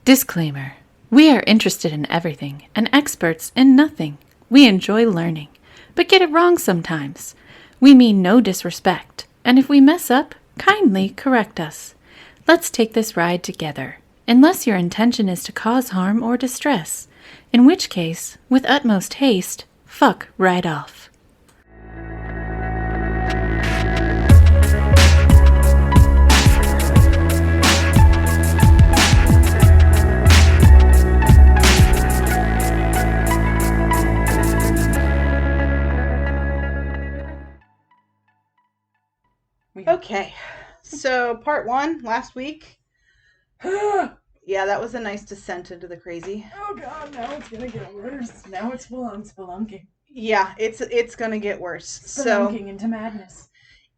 Disclaimer. We are interested in everything and experts in nothing. We enjoy learning, but get it wrong sometimes. We mean no disrespect, and if we mess up, kindly correct us. Let's take this ride together, unless your intention is to cause harm or distress, in which case, with utmost haste, fuck right off. Okay, so part one, last week. Yeah, that was a nice descent into the crazy. Oh god, now it's gonna get worse. Now it's full on spelunking. Yeah, it's gonna get worse. Spelunking into madness.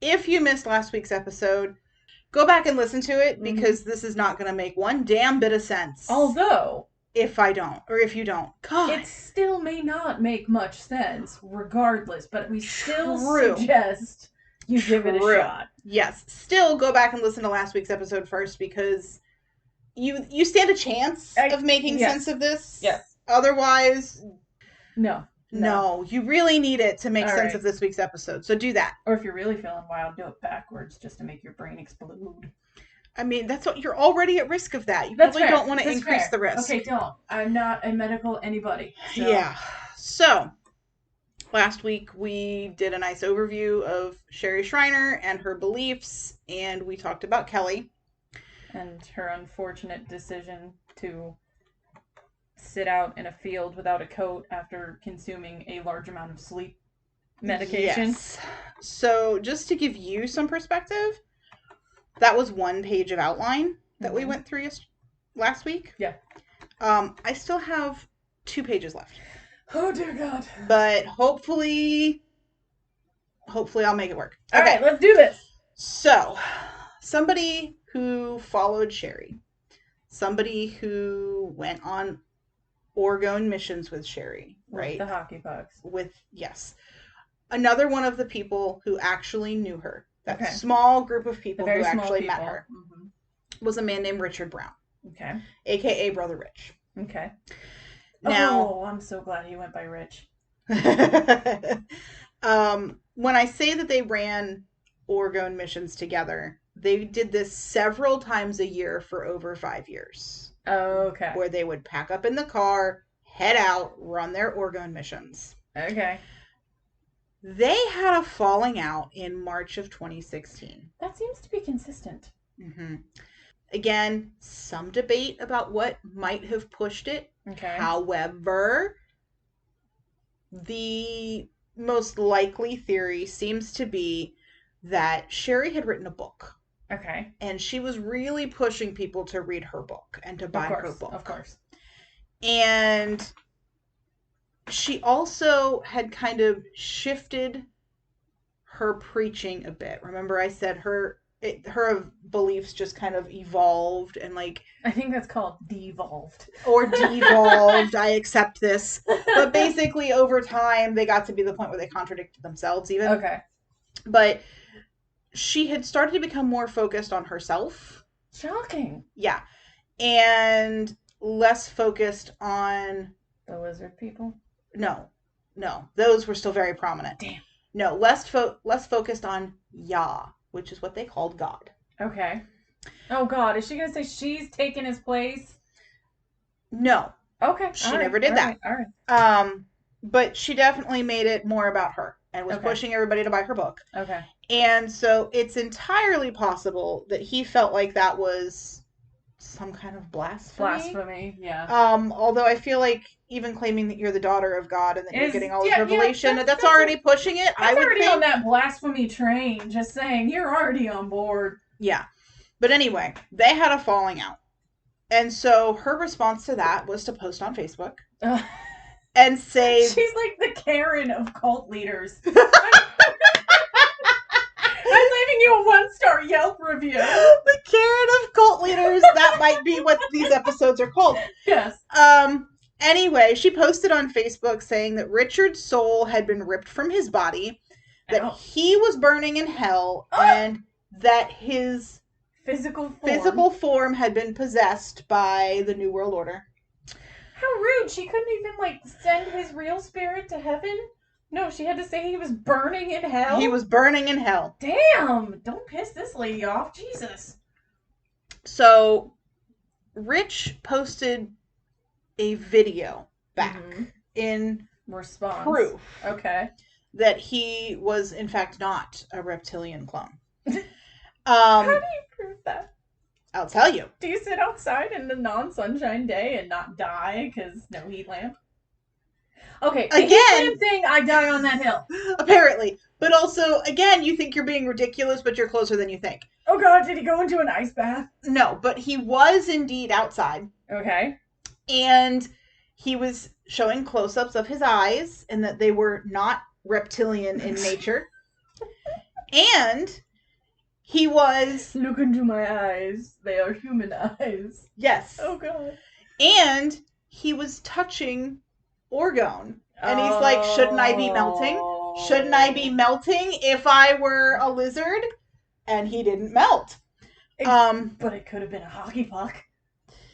If you missed last week's episode, go back and listen to it, because this is not gonna make one damn bit of sense. Although, if you don't. God. It still may not make much sense, regardless, but we still True. suggest you give it a shot. Yes. Still go back and listen to last week's episode first, because you stand a chance of making sense of this. Yes. Otherwise, no, you really need it to make sense of this week's episode. So do that. Or if you're really feeling wild, do it backwards just to make your brain explode. I mean, that's what you're already at risk of that. You That's probably fair. don't want to increase the risk. Okay, don't. I'm not a medical anybody. So. Yeah. So, last week we did a nice overview of Sherry Shriner and her beliefs, and we talked about Kelly. And her unfortunate decision to sit out in a field without a coat after consuming a large amount of sleep medication. Yes. So, just to give you some perspective, that was one page of outline that we went through last week. Yeah. I still have 2 pages left. Oh, dear God. But hopefully I'll make it work. All right, let's do this. So, somebody who followed Sherry, somebody who went on Orgone missions with Sherry, right? The hockey pucks. Yes. Another one of the people who actually knew her, that small group of people who actually met her, was a man named Richard Brown. Okay. AKA Brother Rich. Okay. Now, I'm so glad he went by Rich. When I say that they ran Orgone missions together, they did this several times a year for over 5 years. Okay. Where they would pack up in the car, head out, run their Orgone missions. Okay. They had a falling out in March of 2016. That seems to be consistent. Mm-hmm. Again, some debate about what might have pushed it. Okay. However, the most likely theory seems to be that Sherry had written a book. Okay. And she was really pushing people to read her book and to buy her book. Of course. And she also had kind of shifted her preaching a bit. Remember I said her beliefs just kind of evolved and like... I think that's called devolved. Or devolved. I accept this. But basically over time they got to be the point where they contradicted themselves even. Okay. But she had started to become more focused on herself. Shocking. Yeah. And less focused on... The lizard people? No. Those were still very prominent. Damn. No, less focused on Yah, which is what they called God. Okay. Oh, God. Is she going to say she's taken his place? No. Okay. She never did that. All right. But she definitely made it more about her and was pushing everybody to buy her book. Okay. And so it's entirely possible that he felt like that was some kind of blasphemy. Yeah. Although I feel like even claiming that you're the daughter of God and that you're getting all this revelation, that's already pushing it. I would already think. On that blasphemy train, just saying, you're already on board. Yeah. But anyway, they had a falling out. And so her response to that was to post on Facebook and say... She's like the Karen of cult leaders. I'm leaving you a 1-star Yelp review. The Karen of cult leaders. That might be what these episodes are called. Yes. Anyway, she posted on Facebook saying that Richard's soul had been ripped from his body, that he was burning in hell, and that his physical form had been possessed by the New World Order. How rude. She couldn't even, like, send his real spirit to heaven? No, she had to say he was burning in hell? He was burning in hell. Damn! Don't piss this lady off. Jesus. So, Rich posted a video back in response. Proof. Okay. That he was, in fact, not a reptilian clone. How do you prove that? I'll tell you. Do you sit outside in the non-sunshine day and not die because no heat lamp? Okay, the heat lamp thing, I die on that hill. Apparently. But also, again, you think you're being ridiculous, but you're closer than you think. Oh god, did he go into an ice bath? No, but he was indeed outside. Okay. And he was showing close-ups of his eyes, and that they were not reptilian in nature. And he was... Look into my eyes. They are human eyes. Yes. Oh, God. And he was touching Orgone. And he's like, shouldn't I be melting? Shouldn't I be melting if I were a lizard? And he didn't melt. But it could have been a hockey puck.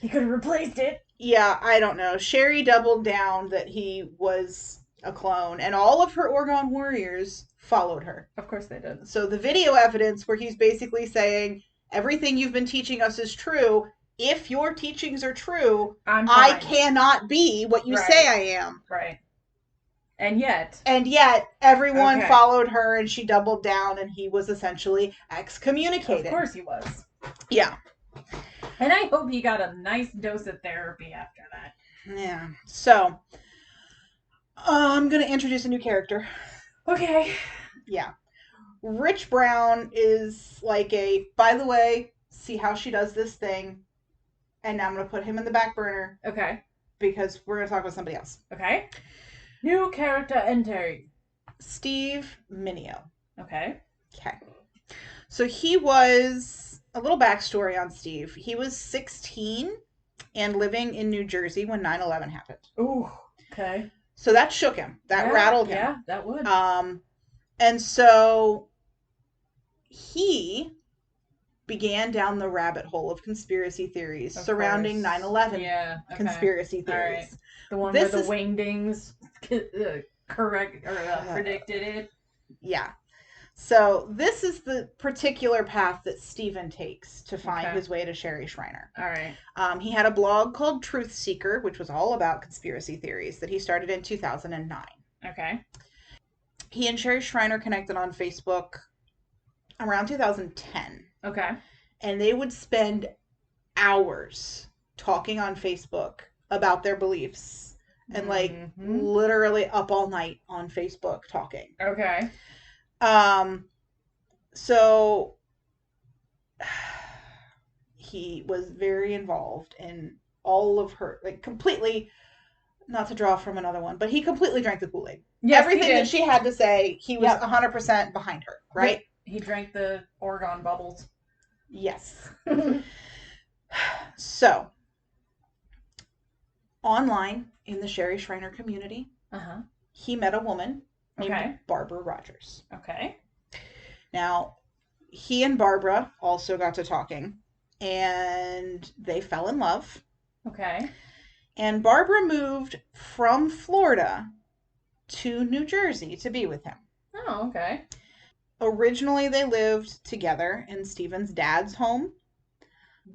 He could have replaced it. Yeah, I don't know. Sherry doubled down that he was a clone, and all of her Orgone warriors followed her. Of course they did. So the video evidence where he's basically saying, everything you've been teaching us is true. If your teachings are true, I cannot be what you say I am. Right. And yet, everyone followed her, and she doubled down, and he was essentially excommunicated. Of course he was. Yeah. And I hope he got a nice dose of therapy after that. Yeah. So, I'm going to introduce a new character. Okay. Yeah. Rich Brown is like by the way, see how she does this thing, and now I'm going to put him in the back burner. Okay. Because we're going to talk about somebody else. Okay. New character entering. Steve Mineo. Okay. Okay. So he was, a little backstory on Steve. He was 16 and living in New Jersey when 9/11 happened. Ooh. Okay. So that shook him. That rattled him. Yeah, that would. And so he began down the rabbit hole of conspiracy theories surrounding 9/11 conspiracy theories. Right. The one where the wingdings predicted it. Yeah. So this is the particular path that Steven takes to find his way to Sherry Shriner. All right. He had a blog called Truth Seeker, which was all about conspiracy theories that he started in 2009. Okay. He and Sherry Shriner connected on Facebook around 2010. Okay. And they would spend hours talking on Facebook about their beliefs and literally up all night on Facebook talking. Okay. So he was very involved in all of her, completely, not to draw from another one, but he completely drank the Kool-Aid. Yes, everything that she had to say, he was 100% behind her, right? He drank the Orgone bubbles. Yes. So, online in the Sherry Shriner community, he met a woman named Barbara Rogers. Okay. Now, he and Barbara also got to talking, and they fell in love. Okay. And Barbara moved from Florida to New Jersey to be with him. Oh, okay. Originally, they lived together in Steven's dad's home,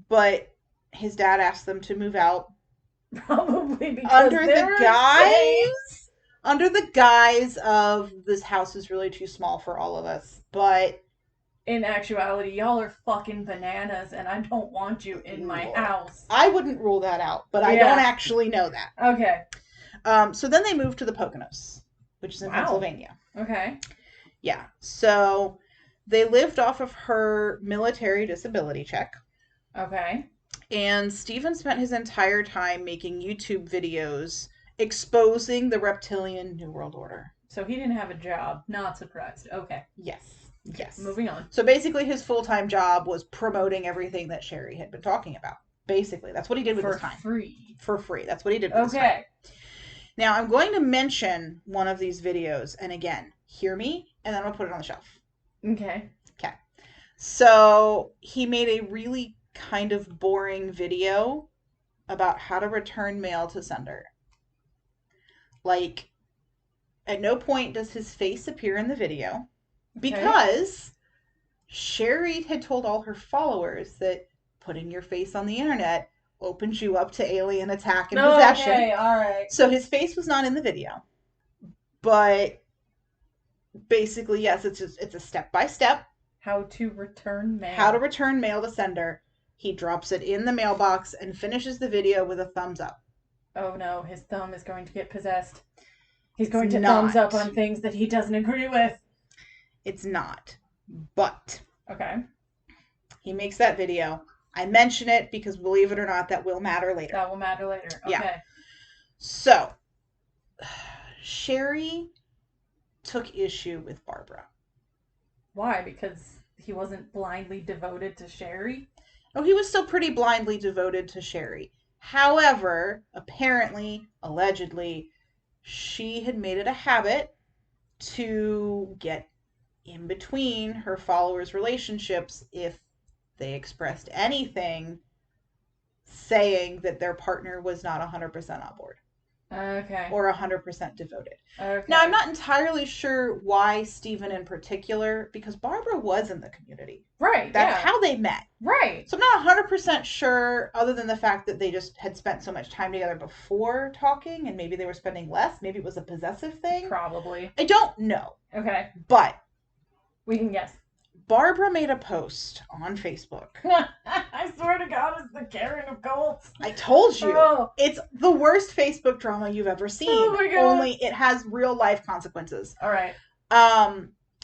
but his dad asked them to move out. Probably because under the guise of, this house is really too small for all of us. But in actuality, y'all are fucking bananas, and I don't want you in my house. I wouldn't rule that out, but I don't actually know that. Okay. So then they moved to the Poconos, which is in Pennsylvania. Okay. Yeah. So they lived off of her military disability check. Okay. And Steven spent his entire time making YouTube videos exposing the reptilian New World Order. So he didn't have a job. Not surprised. Okay. Yes. Yes. Moving on. So basically his full-time job was promoting everything that Sherry had been talking about. Basically. That's what he did with his time. For free. That's what he did with his time. Okay. Now, I'm going to mention one of these videos. And again, hear me, and then I'll put it on the shelf. Okay. Okay. So he made a really kind of boring video about how to return mail to sender. Like, at no point does his face appear in the video because Sherry had told all her followers that putting your face on the internet opens you up to alien attack and possession. Okay, all right. So his face was not in the video. But basically, yes, it's a step-by-step. How to return mail. How to return mail to sender. He drops it in the mailbox and finishes the video with a thumbs up. Oh no, his thumb is going to get possessed. He's going It's to not. thumbs up on things that he doesn't agree with. It's not. But Okay. he makes that video. I mention it because, believe it or not, that will matter later. That will matter later. Okay. Yeah. So, Sherry took issue with Barbara. Why? Because he wasn't blindly devoted to Sherry? Oh, he was still pretty blindly devoted to Sherry. However, apparently, allegedly, she had made it a habit to get in between her followers' relationships if they expressed anything saying that their partner was not 100% on board Okay. or 100% devoted. Okay. Now, I'm not entirely sure why Stephen in particular, because Barbara was in the community. Right. That's yeah. how they met. Right. So I'm not 100% sure, other than the fact that they just had spent so much time together before talking, and maybe they were spending less. Maybe it was a possessive thing. Probably. I don't know. Okay. But We can guess. Barbara made a post on Facebook. I swear to God, it's the Karen of Colts. I told you. Oh. It's the worst Facebook drama you've ever seen. Oh my God. Only it has real life consequences. All right.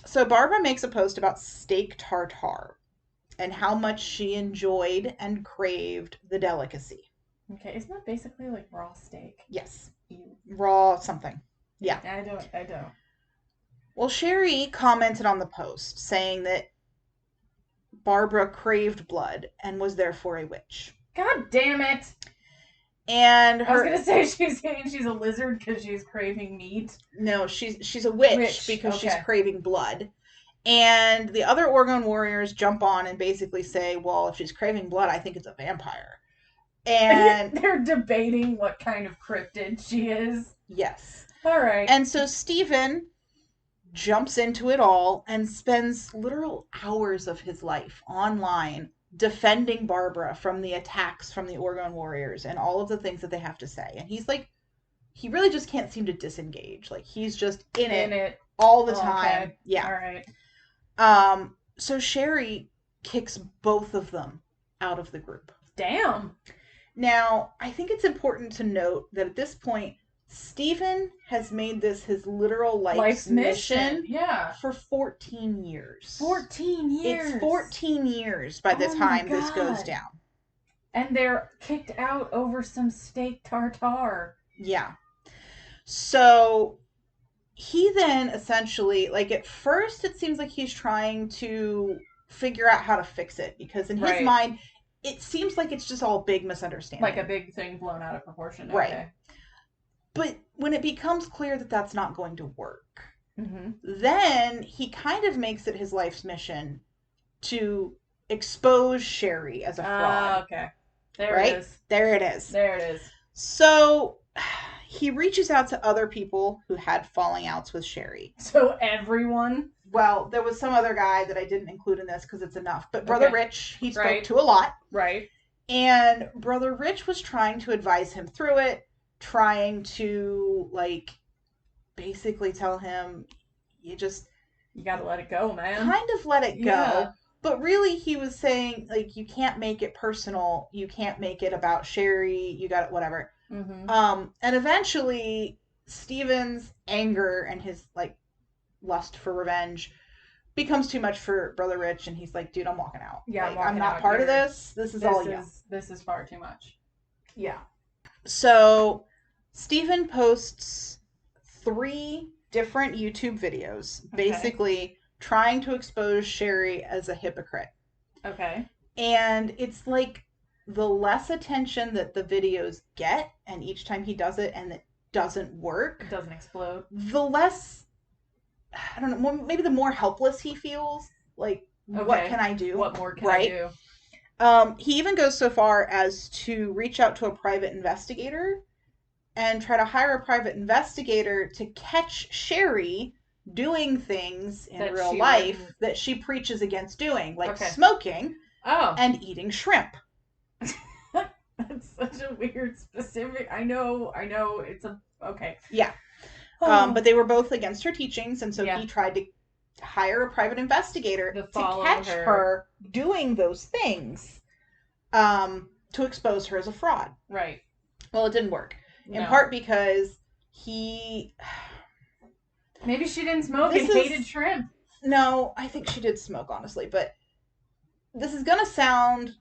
So Barbara makes a post about steak tartare and how much she enjoyed and craved the delicacy. Okay. Isn't that basically like raw steak? Yes. Ew. Raw something. Yeah. I don't. Well, Sherry commented on the post saying that Barbara craved blood and was therefore a witch. God damn it. And I was her going to say she's a lizard because she's craving meat. no, she's a witch because she's okay. craving blood. And the other Orgone warriors jump on and basically say, well, if she's craving blood, I think it's a vampire. And They're debating what kind of cryptid she is. yes. All right. And so Stephen jumps into it all and spends literal hours of his life online defending Barbara from the attacks from the Orgone warriors and all of the things that they have to say. And he's like, he really just can't seem to disengage. Like, he's just in it all the time. Okay. Yeah. All right. So Sherry kicks both of them out of the group. Damn. Now, I think it's important to note that at this point, Stephen has made this his literal life's mission Yeah. for 14 years. 14 years. It's 14 years by the Oh my time this goes God. down. And they're kicked out over some steak tartare. Yeah. So he then essentially, like, at first it seems like he's trying to figure out how to fix it because in his Right. mind, it seems like it's just all big misunderstanding. Like a big thing blown out of proportion. Right. Okay. But when it becomes clear that that's not going to work, Mm-hmm. then he kind of makes it his life's mission to expose Sherry as a fraud. Okay. There Right? it is. There it is. There it is. So he reaches out to other people who had falling outs with Sherry. So everyone. Well, there was some other guy that I didn't include in this because it's enough. But Brother Okay. Rich, he spoke Right. to a lot. Right. And Brother Rich was trying to advise him through it, trying to, like, basically tell him, you just You gotta let it go, man. kind of let it go. Yeah. But really, he was saying, like, you can't make it personal. You can't make it about Sherry. You got it, whatever. Mm-hmm. And eventually, Stephen's anger and his, like, lust for revenge becomes too much for Brother Rich, and he's like, dude, I'm walking out. Yeah, like, I'm walking not out part of here. this. This is all you. This is far too much. Yeah. So, Stephen posts 3 different YouTube videos, Okay. basically trying to expose Sherry as a hypocrite. Okay. And it's like the less attention that the videos get, and each time he does it and it doesn't work, It doesn't explode. the less, I don't know, maybe the more helpless he feels. Like, What Okay. can I do? What more can Right? I do? He even goes so far as to reach out to a private investigator and try to hire a private investigator to catch Sherry doing things in That real she life wouldn't- that she preaches against doing, like Okay. smoking Oh, and eating shrimp. that's such a weird specific. I know. It's a okay. Yeah. Oh, But they were both against her teachings, and so Yeah. he tried to hire a private investigator To to follow catch her. her doing those things, to expose her as a fraud. right. Well, it didn't work. In No. part because he... Maybe she didn't smoke This and is- hated shrimp. No, I think she did smoke, honestly, but this is going to sound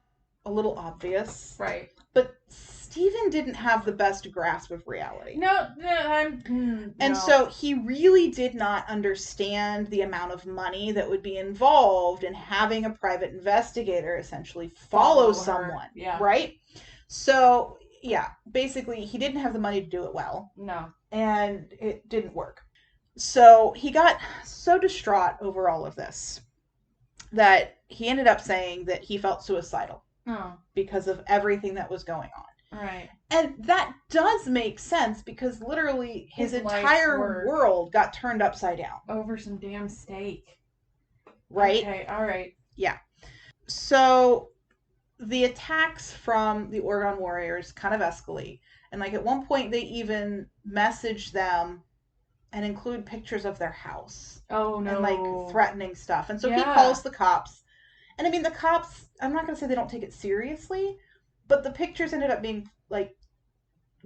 a little obvious, Right. but Stephen didn't have the best grasp of reality. No, And no. so he really did not understand the amount of money that would be involved in having a private investigator essentially follow Follow her. someone. Yeah. Right? So, yeah, basically, he didn't have the money to do it well, No. and it didn't work. So he got so distraught over all of this that he ended up saying that he felt suicidal Oh, because of everything that was going on. right. And that does make sense because literally his His life's entire work. world got turned upside down, Over some damn steak. right? Okay, all right. So the attacks from the Oregon Warriors kind of escalate. And like at one point they even message them and include pictures of their house Oh no. and like threatening stuff. And so he Yeah. calls the cops. And I mean the cops, I'm not going to say they don't take it seriously, but the pictures ended up being like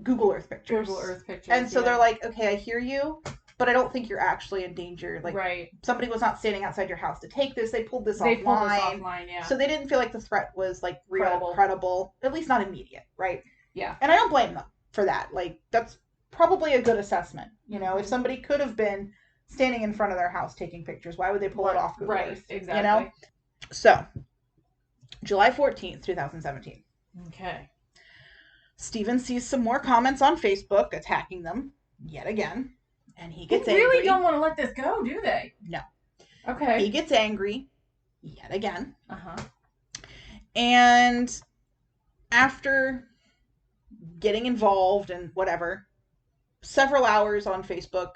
Google Earth pictures. Google Earth pictures. And so yeah. they're like, okay, I hear you, but I don't think you're actually in danger. Like, right. somebody was not standing outside your house to take this. They pulled this They pulled this offline. offline, yeah. So they didn't feel like the threat was, like, real, credible, at least not immediate, right? Yeah. And I don't blame them for that. Like, that's probably a good assessment. You know, if Mhm. somebody could have been standing in front of their house taking pictures, why would they pull it off Google Right, Earth? exactly. You know? So, July 14th, 2017. Okay. Steven sees some more comments on Facebook attacking them yet again, and he gets They angry. really don't want to let this go, do they? No. Okay. He gets angry yet again, Uh-huh. and after getting involved and whatever, several hours on Facebook,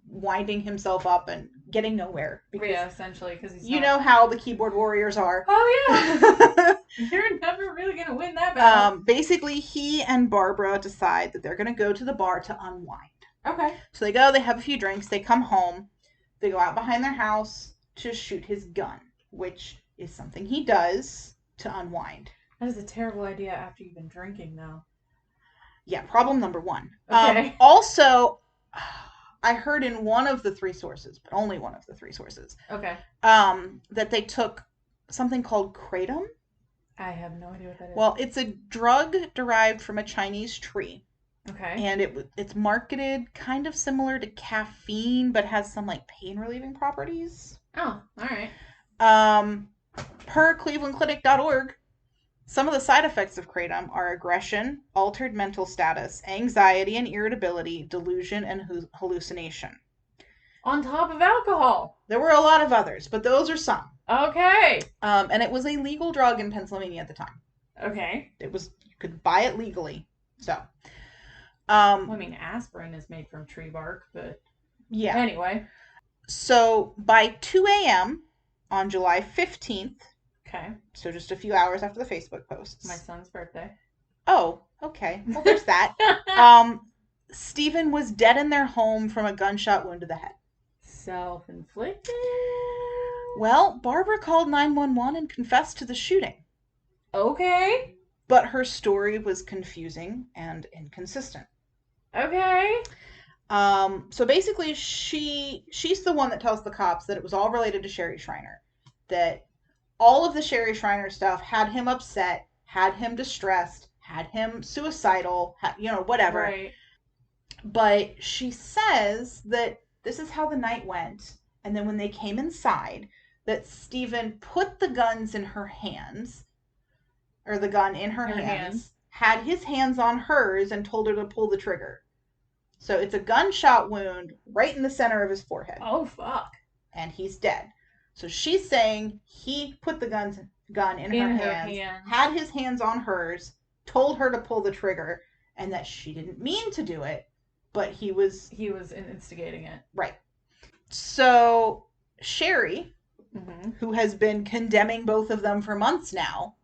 winding himself up and getting nowhere. Because Yeah, essentially, because he's you not... know how the keyboard warriors are. Oh, yeah. You're never really going to win that battle. Basically, he and Barbara decide that they're going to go to the bar to unwind. Okay. So they go, they have a few drinks, they come home, they go out behind their house to shoot his gun, which is something he does to unwind. That is a terrible idea after you've been drinking, though. Yeah, problem number one. Okay. Also, I heard in one of the three sources, but only one of the three sources, Okay. that they took something called kratom. I have no idea what that is. Well, it's a drug derived from a Chinese tree, okay. and it's marketed kind of similar to caffeine, but has some like pain relieving properties. Oh, all right. Per clevelandclinic.org, some of the side effects of kratom are aggression, altered mental status, anxiety and irritability, delusion, and hallucination. On top of alcohol. There were a lot of others, but those are some. Okay. And it was a legal drug in Pennsylvania at the time. Okay. You could buy it legally. So, Well, I mean, aspirin is made from tree bark, but yeah. anyway. So by 2 a.m. on July 15th, Okay. so just a few hours after the Facebook posts. My son's birthday. Oh, okay. Well, there's that. Stephen was dead in their home from a gunshot wound to the head. Self-inflicted? Well, Barbara called 911 and confessed to the shooting. Okay. But her story was confusing and inconsistent. Okay. So basically, she's the one that tells the cops that it was all related to Sherry Shriner. That all of the Sherry Shriner stuff had him upset, had him distressed, had him suicidal, whatever. Right. But she says that this is how the night went. And then when they came inside, that Stephen put the guns in her hands, or the gun in her hands, had his hands on hers, and told her to pull the trigger. So it's a gunshot wound right in the center of his forehead. Oh, fuck. And he's dead. So she's saying he put the gun in her hands, had his hands on hers, told her to pull the trigger, and that she didn't mean to do it, but he was instigating it. Right. So Sherry, who has been condemning both of them for months now,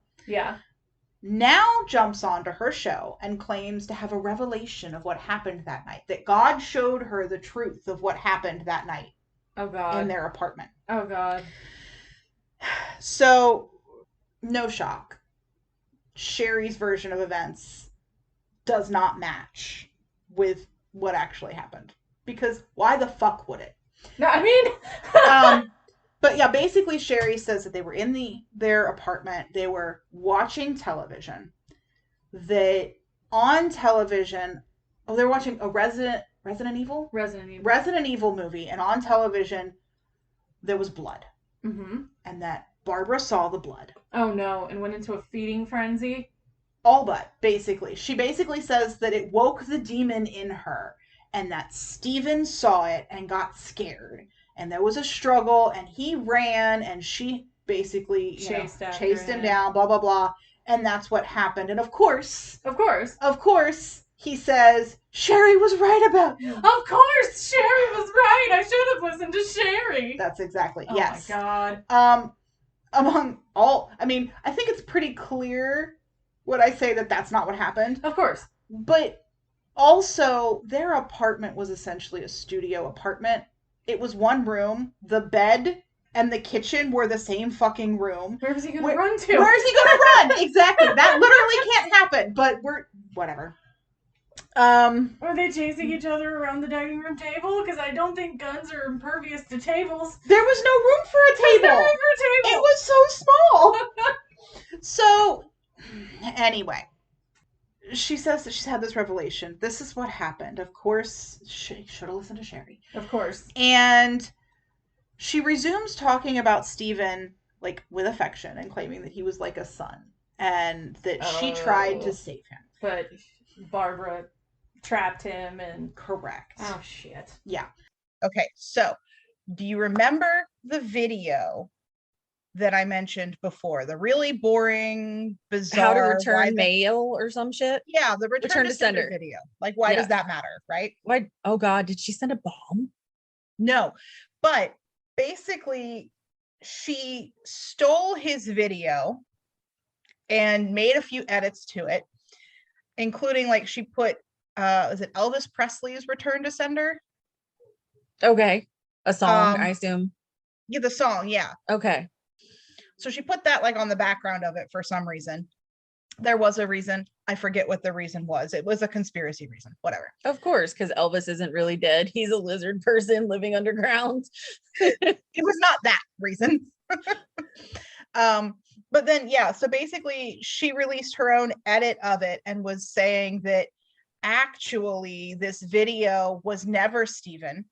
now jumps onto her show and claims to have a revelation of what happened that night, that God showed her the truth of what happened that night. Oh, God. In their apartment. Oh, God. So, no shock. Sherry's version of events does not match with what actually happened. Because why the fuck would it? No, I mean... But yeah, basically Sherry says that they were in their apartment. They were watching television. That on television... Oh, they were watching a Resident Evil? Resident Evil movie. And on television, there was blood. And that Barbara saw the blood. Oh, no. And went into a feeding frenzy? All but, basically. She basically says that it woke the demon in her. And that Steven saw it and got scared. And there was a struggle, and he ran, and she basically chased him down, blah, blah, blah. And that's what happened. And of course, he says, Sherry was right about you. Of course, Sherry was right. I should have listened to Sherry. That's exactly, yes. Oh, my God. Among all, I mean, I think it's pretty clear when I say that that's not what happened. Of course. But also, their apartment was essentially a studio apartment. It was one room. The bed and the kitchen were the same fucking room. Where was he going to run to? Where is he going to run? Exactly. That literally can't happen, but whatever. Were they chasing each other around the dining room table? Because I don't think guns are impervious to tables. There was no room for a table. It was so small. So, anyway, she says that she's had this revelation. This is what happened. Of course, she should have listened to Sherry. Of course. And she resumes talking about Steven, like, with affection and claiming that he was like a son and that she tried to save him. But Barbara trapped him and... Correct. Oh, shit. Yeah. Okay, so do you remember the video that I mentioned before? The really boring, bizarre... How to return mail or some shit? Yeah, the return to sender video. Like, why does that matter, right? Why? Oh, God, did she send a bomb? No, but basically, she stole his video and made a few edits to it, including, like, she put, was it Elvis Presley's Return to Sender? Okay. A song, I assume. Yeah, the song, yeah. Okay. So she put that, like, on the background of it for some reason. There was a reason. I forget what the reason was. It was a conspiracy reason. Whatever. Of course, because Elvis isn't really dead. He's a lizard person living underground. It was not that reason. But then, yeah, so basically she released her own edit of it and was saying that actually this video was never Steven,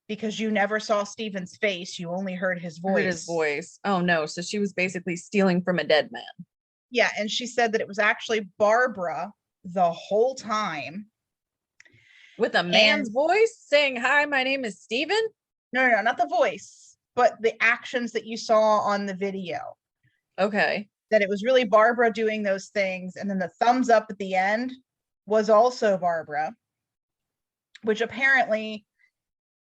because you never saw Steven's face. You only heard his voice. Oh, no. So she was basically stealing from a dead man. Yeah, and she said that it was actually Barbara the whole time. With a man's voice saying, hi, my name is Steven? No, not the voice, but the actions that you saw on the video. Okay. That it was really Barbara doing those things. And then the thumbs up at the end was also Barbara, which apparently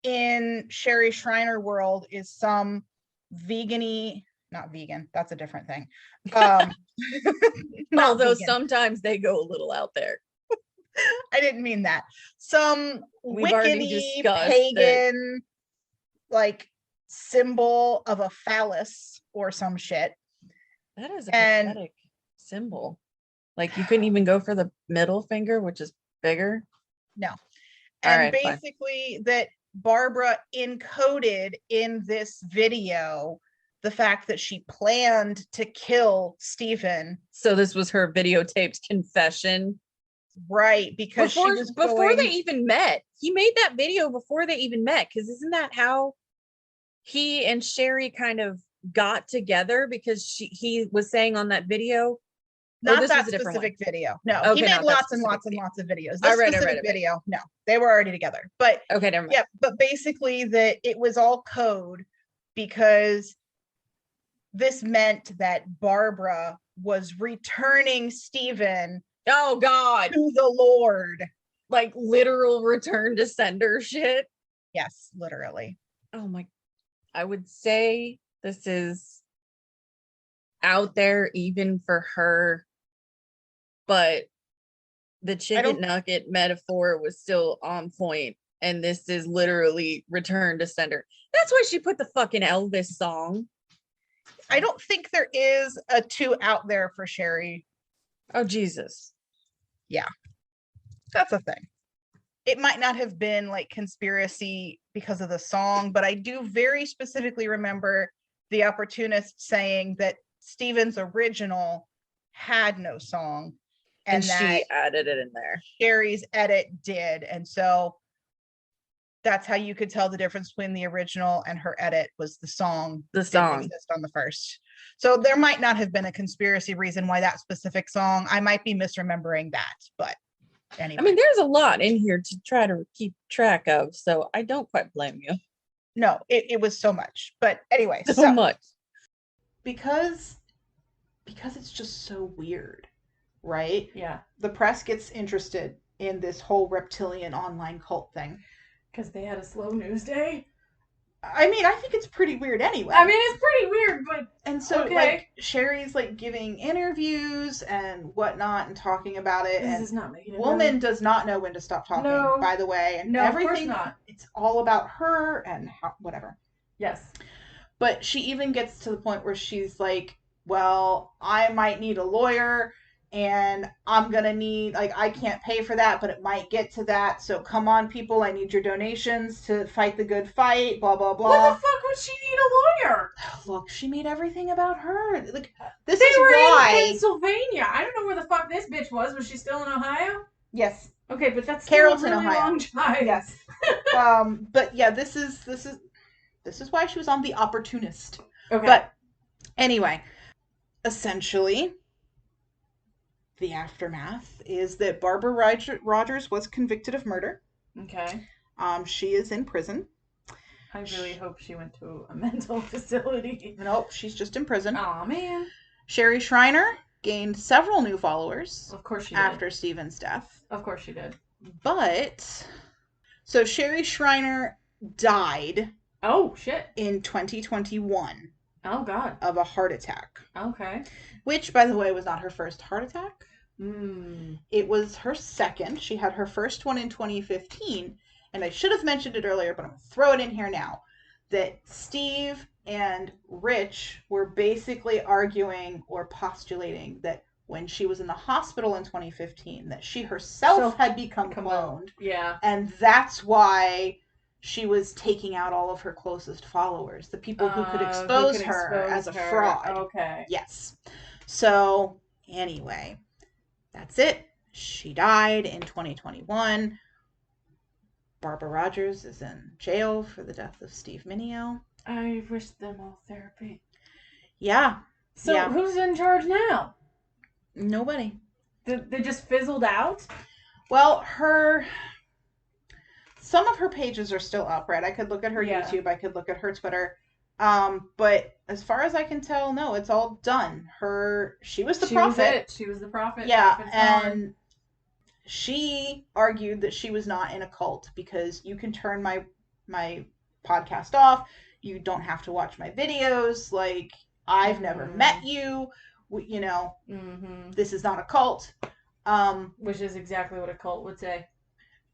in Sherry Shriner world is some not vegan. That's a different thing. Although sometimes they go a little out there. I didn't mean that. Some We've Wiccan-y, pagan, like, symbol of a phallus or some shit. That is a pathetic symbol. Like, you couldn't even go for the middle finger, which is bigger. No. And basically that Barbara encoded in this video the fact that she planned to kill Steven. So this was her videotaped confession. Right, because before they even met. He made that video before they even met, because isn't that how he and Sherry kind of got together? Because he was saying on that video, not that specific video. No, okay, he made lots and lots and lots of videos. This specific video, no, they were already together. But okay, never mind. Yeah, but basically that it was all code, because this meant that Barbara was returning Stephen Oh God. to the Lord. Like literal return to sender shit. Yes, literally. Oh my, I would say this is out there even for her, but the chicken nugget metaphor was still on point, and this is literally return to sender. That's why she put the fucking Elvis song. I don't think there is a too out there for Sherry. Oh Jesus. That's a thing. It might not have been like conspiracy because of the song, but I do very specifically remember the Opportunist saying that Stephen's original had no song And that she added it in there. Sherry's edit did. And so that's how you could tell the difference between the original and her edit was the song. The didn't song. exist on the first. So there might not have been a conspiracy reason why that specific song. I might be misremembering that, but anyway. I mean, there's a lot in here to try to keep track of, so I don't quite blame you. No, it was so much. But anyway, So much. Because it's just so weird, right? Yeah. The press gets interested in this whole reptilian online cult thing. Because they had a slow news day. I mean, I think it's pretty weird anyway. I mean, it's pretty weird, but and so okay. like Sherry's like giving interviews and whatnot and talking about it. This and is not making it woman better. does not know when to stop talking, No. by the way. And No, of everything, course not. it's all about her and how, whatever. Yes. But she even gets to the point where she's like, well, I might need a lawyer and I'm going to need, like, I can't pay for that, but it might get to that. So come on, people, I need your donations to fight the good fight, blah, blah, blah. What the fuck would she need a lawyer? Look, she made everything about her. Like, this They is were why. in Pennsylvania. I don't know where the fuck this bitch was. Was she still in Ohio? Yes. Okay, but that's still Carrollton, a really Ohio. long drive. Yes. But yeah, this is why she was on The Opportunist. Okay. But anyway, essentially, the aftermath is that Barbara Rogers was convicted of murder. Okay. She is in prison. I really hope she went to a mental facility. Nope, she's just in prison. Aw, man. Sherry Shriner gained several new followers Of course she did. after Stephen's death. Of course she did. But, so Sherry Shriner died Oh, shit. in 2021 Oh, God. of a heart attack. Okay. Which, by the way, was not her first heart attack. Mm. It was her second. She had her first one in 2015. And I should have mentioned it earlier, but I'm going to throw it in here now. That Steve and Rich were basically arguing or postulating that when she was in the hospital in 2015, that she herself had become cloned. Yeah. And that's why she was taking out all of her closest followers, the people who could expose her as a fraud. Okay. Yes. So, anyway, that's it. She died in 2021. Barbara Rogers is in jail for the death of Steve Mineo. I wish them all therapy. Yeah. So, Yeah. who's in charge now? Nobody. They just fizzled out? Well, some of her pages are still up, right? I could look at her Yeah. YouTube. I could look at her Twitter. But as far as I can tell, no, it's all done. She was the prophet. She was the prophet. Yeah, Prophet's gone. and she argued that she was not in a cult because you can turn my podcast off. You don't have to watch my videos. Like, I've never met you. Mm-hmm. This is not a cult. Which is exactly what a cult would say.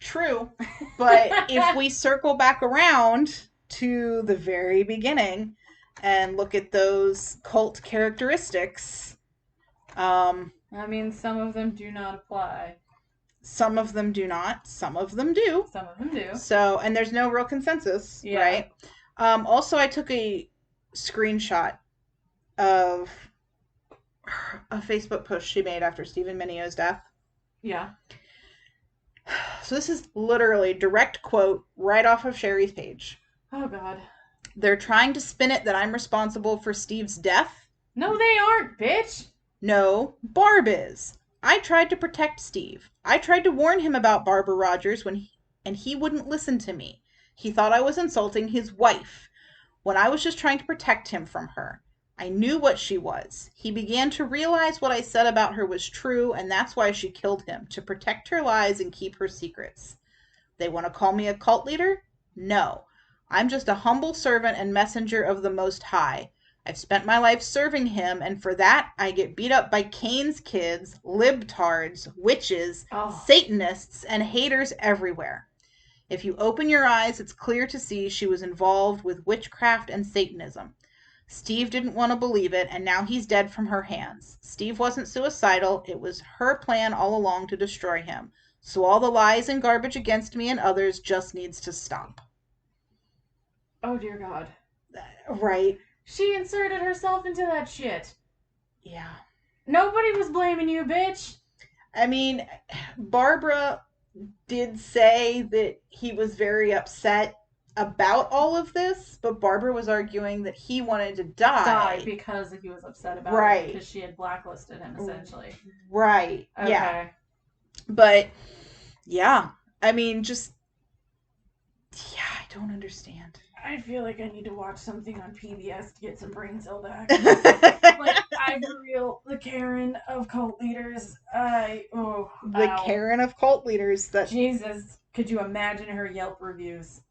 True. But if we circle back around to the very beginning and look at those cult characteristics, I mean, some of them do not apply. some of them do not, some of them do. Some of them do. So, and there's no real consensus, Yeah. right? Also, I took a screenshot of a Facebook post she made after Stephen Mineo's death. Yeah. So this is literally direct quote right off of Sherry's page. Oh, God. They're trying to spin it that I'm responsible for Steve's death. No, they aren't, bitch. No, Barb is. I tried to protect Steve. I tried to warn him about Barbara Rogers and he wouldn't listen to me. He thought I was insulting his wife when I was just trying to protect him from her. I knew what she was. He began to realize what I said about her was true, and that's why she killed him, to protect her lies and keep her secrets. They want to call me a cult leader? No. I'm just a humble servant and messenger of the Most High. I've spent my life serving him, and for that, I get beat up by Cain's kids, libtards, witches, Satanists, and haters everywhere. If you open your eyes, it's clear to see she was involved with witchcraft and Satanism. Steve didn't want to believe it, and now he's dead from her hands. Steve wasn't suicidal. It was her plan all along to destroy him. So all the lies and garbage against me and others just needs to stop. Oh, dear God. Right. She inserted herself into that shit. Yeah. Nobody was blaming you, bitch. I mean, Barbara did say that he was very upset about all of this, but Barbara was arguing that he wanted to die because he was upset about right. it, because she had blacklisted him, essentially. Right. Okay. Yeah. But, yeah. I mean, just... Yeah, I don't understand. I feel like I need to watch something on PBS to get some brain cell back. Like, I'm the Karen of cult leaders. Karen of cult leaders. That Jesus. Could you imagine her Yelp reviews?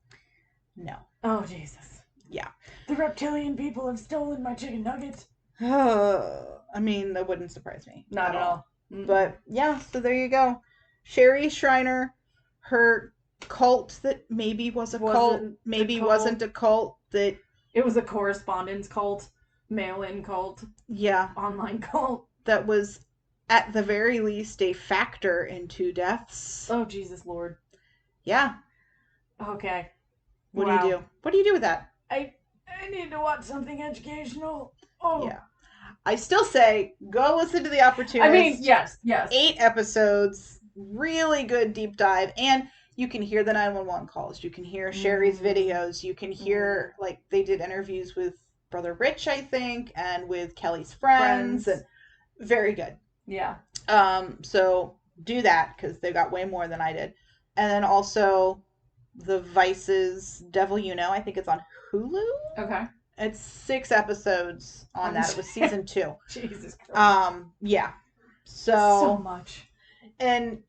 No. Oh, Jesus. Yeah. The reptilian people have stolen my chicken nugget. I mean, that wouldn't surprise me. Not at all. But, yeah, so there you go. Sherry Shriner, her cult that maybe was a cult, maybe wasn't a cult, that... It was a correspondence cult, mail-in cult. Yeah. Online cult. That was, at the very least, a factor in 2 deaths. Oh, Jesus Lord. Yeah. Okay. What do you do? What do you do with that? I need to watch something educational. Oh. Yeah. I still say, go listen to The Opportunist. I mean, yes. 8 episodes, really good deep dive, and you can hear the 911 calls. You can hear Sherry's videos. You can hear, like, they did interviews with Brother Rich, I think, and with Kelly's friends. And very good. Yeah. So do that, because they got way more than I did. And then also The Vice's Devil You Know. I think it's on Hulu. Okay. It's 6 episodes on that. It was season 2. Jesus Christ. Yeah. So much. And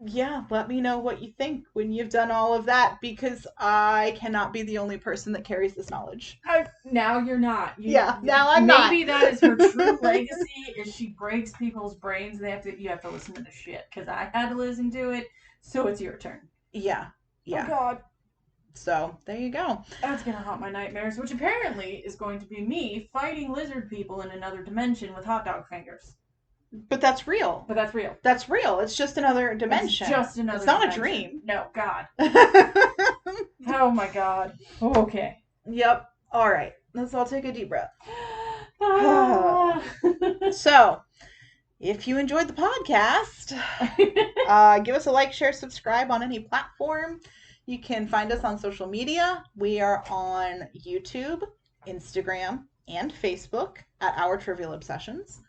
yeah, let me know what you think when you've done all of that, because I cannot be the only person that carries this knowledge. Now you're not. Now I'm not. Maybe that is her true legacy, is she breaks people's brains and you have to listen to the shit, because I had to listen to it, so it's your turn. Yeah. Oh, God. So, there you go. That's going to haunt my nightmares, which apparently is going to be me fighting lizard people in another dimension with hot dog fingers. But that's real. That's real. It's just another dimension. It's not dimension. A dream. No, God. Oh, my God. Okay. Yep. All right. Let's all take a deep breath. So, if you enjoyed the podcast, give us a like, share, subscribe on any platform. You can find us on social media. We are on YouTube, Instagram, and Facebook at Our Trivial Obsessions.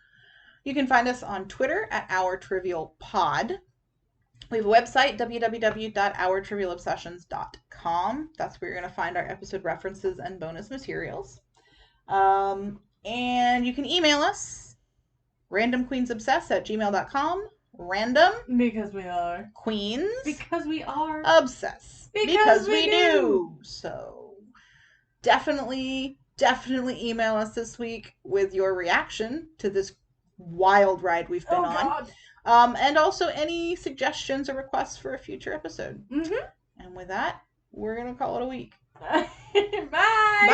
You can find us on Twitter at Our Trivial Pod. We have a website, www.ourtrivialobsessions.com. That's where you're going to find our episode references and bonus materials. And you can email us, randomqueensobsess@gmail.com. Random. Because we are. Queens. Because we are. Obsess. Because we do. So definitely email us this week with your reaction to this wild ride we've been on. God. And also any suggestions or requests for a future episode. Mm-hmm. And with that, we're going to call it a week. Bye. Bye.